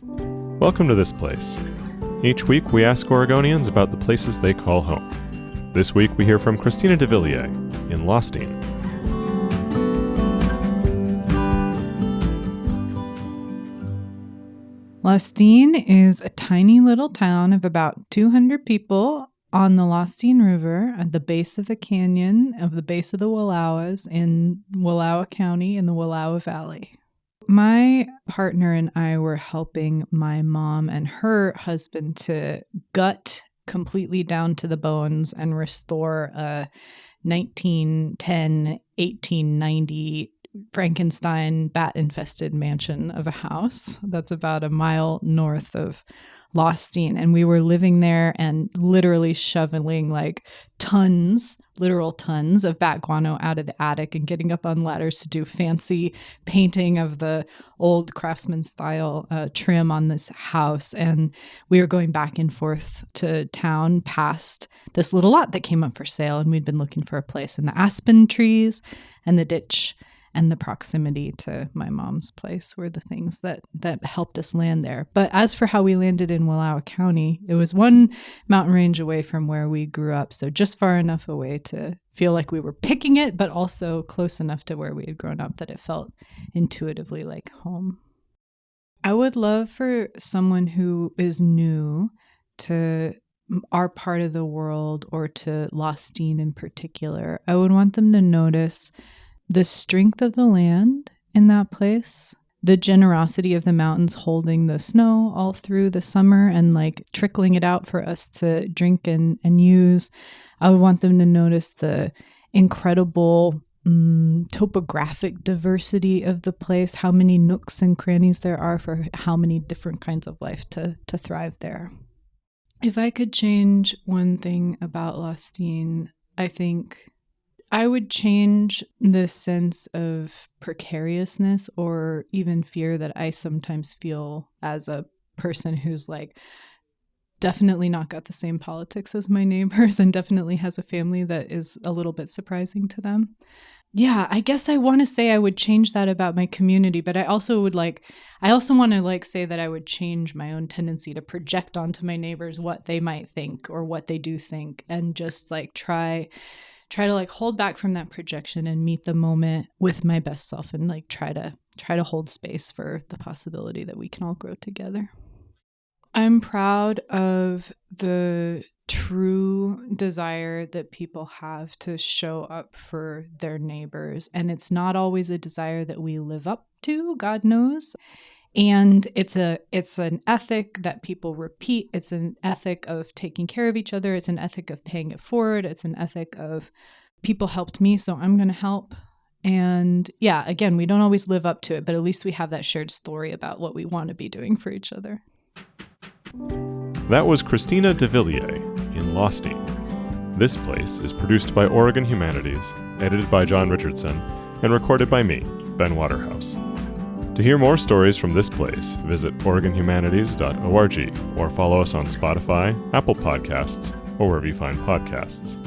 Welcome to This Place. Each week we ask Oregonians about the places they call home. This week we hear from Christina DeVillier in Lostine. Lostine is a tiny little town of about 200 people on the Lostine River at the base of the canyon of the base of the Wallowas in Wallowa County in the Wallowa Valley. My partner and I were helping my mom and her husband to gut completely down to the bones and restore a 1910, 1890 Frankenstein bat-infested mansion of a house that's about a mile north of Lostine. And we were living there and literally shoveling like literal tons of bat guano out of the attic and getting up on ladders to do fancy painting of the old craftsman style trim on this house. And we were going back and forth to town past this little lot that came up for sale. And we'd been looking for a place, and the aspen trees and the ditch and the proximity to my mom's place were the things that helped us land there. But as for how we landed in Wallowa County, it was one mountain range away from where we grew up, so just far enough away to feel like we were picking it, but also close enough to where we had grown up that it felt intuitively like home. I would love for someone who is new to our part of the world, or to Lostine in particular, I would want them to notice the strength of the land in that place, the generosity of the mountains holding the snow all through the summer and like trickling it out for us to drink and use. I would want them to notice the incredible topographic diversity of the place, how many nooks and crannies there are for how many different kinds of life to thrive there. If I could change one thing about Lostine, I think I would change the sense of precariousness or even fear that I sometimes feel as a person who's like definitely not got the same politics as my neighbors and definitely has a family that is a little bit surprising to them. Yeah, I guess I want to say I would change that about my community, but I also want to say that I would change my own tendency to project onto my neighbors what they might think or what they do think, and just like try to like hold back from that projection and meet the moment with my best self, and like try to hold space for the possibility that we can all grow together. I'm proud of the true desire that people have to show up for their neighbors. And it's not always a desire that we live up to, God knows. And it's an ethic that people repeat. It's an ethic of taking care of each other. It's an ethic of paying it forward. It's an ethic of people helped me, so I'm going to help. And yeah, again, we don't always live up to it, but at least we have that shared story about what we want to be doing for each other. That was Christina DeVillier in Lostine. This Place is produced by Oregon Humanities, edited by John Richardson, and recorded by me, Ben Waterhouse. To hear more stories from This Place, visit OregonHumanities.org or follow us on Spotify, Apple Podcasts, or wherever you find podcasts.